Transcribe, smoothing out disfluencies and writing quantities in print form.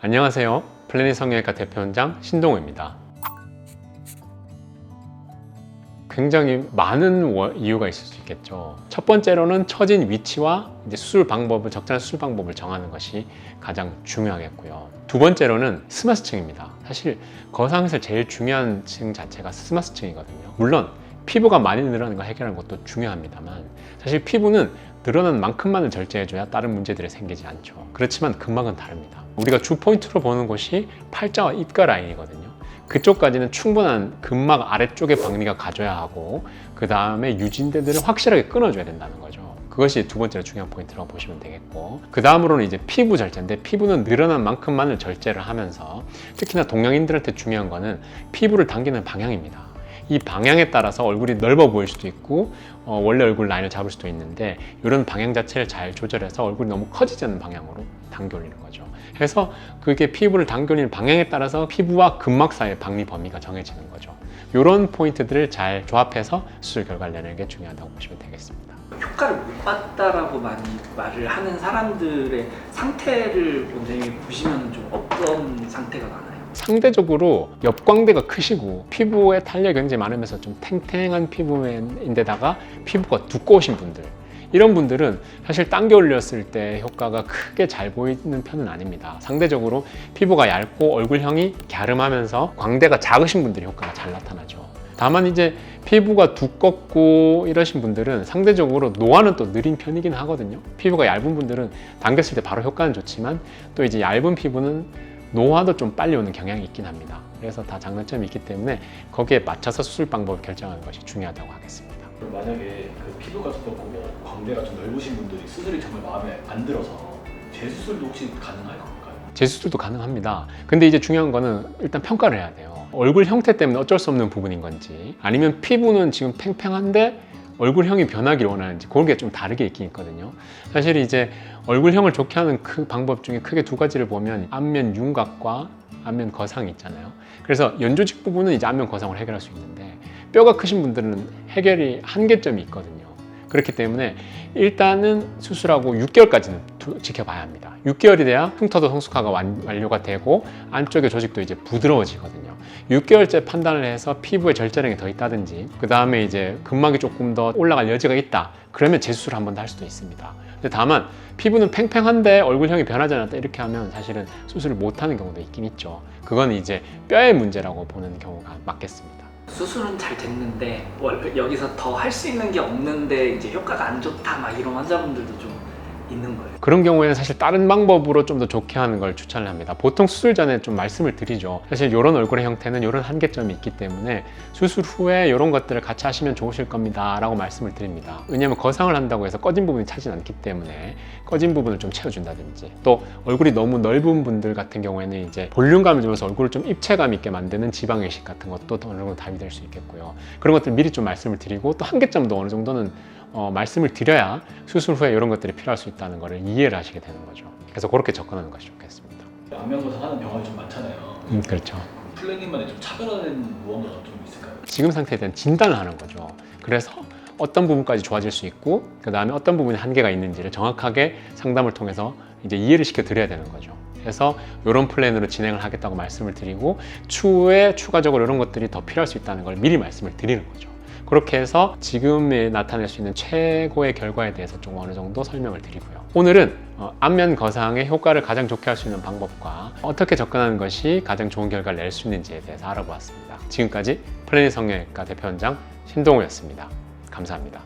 안녕하세요. 플래닛 성형외과 대표원장 신동우입니다. 굉장히 많은 이유가 있을 수 있겠죠. 첫 번째로는 처진 위치와 이제 적절한 수술 방법을 정하는 것이 가장 중요하겠고요. 두 번째로는 스마스층입니다. 사실 거상에서 제일 중요한 층 자체가 스마스층이거든요. 물론 피부가 많이 늘어나는 걸 해결하는 것도 중요합니다만, 사실 피부는 늘어난 만큼만을 절제해줘야 다른 문제들이 생기지 않죠. 그렇지만 근막은 다릅니다. 우리가 주 포인트로 보는 곳이 팔자와 입가 라인이거든요. 그쪽까지는 충분한 근막 아래쪽의 박리가 가져야 하고, 그 다음에 유진대들을 확실하게 끊어줘야 된다는 거죠. 그것이 두 번째로 중요한 포인트라고 보시면 되겠고, 그 다음으로는 이제 피부 절제인데, 피부는 늘어난 만큼만을 절제를 하면서 특히나 동양인들한테 중요한 거는 피부를 당기는 방향입니다. 이 방향에 따라서 얼굴이 넓어 보일 수도 있고 원래 얼굴 라인을 잡을 수도 있는데, 이런 방향 자체를 잘 조절해서 얼굴이 너무 커지지 않는 방향으로 당겨 올리는 거죠. 그래서 그게 피부를 당겨 올리는 방향에 따라서 피부와 근막 사이의 박리 범위가 정해지는 거죠. 이런 포인트들을 잘 조합해서 수술 결과를 내는 게 중요하다고 보시면 되겠습니다. 효과를 못 봤다라고 많이 말을 하는 사람들의 상태를 원장님이 보시면 좀 어떤 상태가 많아요? 상대적으로 옆광대가 크시고 피부에 탄력이 굉장히 많으면서 좀 탱탱한 피부인데다가 피부가 두꺼우신 분들, 이런 분들은 사실 당겨 올렸을 때 효과가 크게 잘 보이는 편은 아닙니다. 상대적으로 피부가 얇고 얼굴형이 갸름하면서 광대가 작으신 분들이 효과가 잘 나타나죠. 다만 이제 피부가 두껍고 이러신 분들은 상대적으로 노화는 또 느린 편이긴 하거든요. 피부가 얇은 분들은 당겼을 때 바로 효과는 좋지만, 또 이제 얇은 피부는 노화도 좀 빨리 오는 경향이 있긴 합니다. 그래서 다 장단점이 있기 때문에 거기에 맞춰서 수술 방법을 결정하는 것이 중요하다고 하겠습니다. 만약에 그 피부가 두껍고 뭐 광대가 좀 넓으신 분들이 수술이 정말 마음에 안 들어서 재수술도 혹시 가능할까요? 재수술도 가능합니다. 근데 이제 중요한 거는 일단 평가를 해야 돼요. 얼굴 형태 때문에 어쩔 수 없는 부분인 건지, 아니면 피부는 지금 팽팽한데 얼굴형이 변하기를 원하는지, 그런 게 좀 다르게 있긴 있거든요. 사실 이제 얼굴형을 좋게 하는 그 방법 중에 크게 두 가지를 보면 안면 윤곽과 안면 거상이 있잖아요. 그래서 연조직 부분은 이제 안면 거상을 해결할 수 있는데, 뼈가 크신 분들은 해결이 한계점이 있거든요. 그렇기 때문에 일단은 수술하고 6개월까지는 지켜봐야 합니다. 6개월이 돼야 흉터도 성숙화가 완료가 되고 안쪽의 조직도 이제 부드러워지거든요. 6개월째 판단을 해서 피부에 절제력이 더 있다든지, 그 다음에 이제 근막이 조금 더 올라갈 여지가 있다, 그러면 재수술을 한 번 더 할 수도 있습니다. 근데 다만 피부는 팽팽한데 얼굴형이 변하지 않았다, 이렇게 하면 사실은 수술을 못하는 경우도 있긴 있죠. 그건 이제 뼈의 문제라고 보는 경우가 맞겠습니다. 수술은 잘 됐는데 여기서 더 할 수 있는 게 없는데 이제 효과가 안 좋다 막 이런 환자분들도 좀 있는 거예요. 그런 경우에는 사실 다른 방법으로 좀 더 좋게 하는 걸 추천을 합니다. 보통 수술 전에 좀 말씀을 드리죠. 사실 이런 얼굴의 형태는 이런 한계점이 있기 때문에 수술 후에 이런 것들을 같이 하시면 좋으실 겁니다 라고 말씀을 드립니다. 왜냐하면 거상을 한다고 해서 꺼진 부분이 차지 않기 때문에 꺼진 부분을 좀 채워준다든지, 또 얼굴이 너무 넓은 분들 같은 경우에는 이제 볼륨감을 주면서 얼굴을 좀 입체감 있게 만드는 지방이식 같은 것도 어느 정도 답이 될 수 있겠고요. 그런 것들 미리 좀 말씀을 드리고, 또 한계점도 어느 정도는 말씀을 드려야 수술 후에 이런 것들이 필요할 수 있다는 것을 이해를 하시게 되는 거죠. 그래서 그렇게 접근하는 것이 좋겠습니다. 안면 거상 하는 병원이 좀 많잖아요. 그렇죠. 플래닛만의 좀 차별화된 무언가가 좀 있을까요? 지금 상태에 대한 진단을 하는 거죠. 그래서 어떤 부분까지 좋아질 수 있고, 그 다음에 어떤 부분에 한계가 있는지를 정확하게 상담을 통해서 이제 이해를 시켜 드려야 되는 거죠. 그래서 이런 플랜으로 진행을 하겠다고 말씀을 드리고, 추후에 추가적으로 이런 것들이 더 필요할 수 있다는 걸 미리 말씀을 드리는 거죠. 그렇게 해서 지금에 나타낼 수 있는 최고의 결과에 대해서 좀 어느 정도 설명을 드리고요. 오늘은 안면 거상의 효과를 가장 좋게 할 수 있는 방법과 어떻게 접근하는 것이 가장 좋은 결과를 낼 수 있는지에 대해서 알아보았습니다. 지금까지 플래닛 성형외과 대표원장 신동우였습니다. 감사합니다.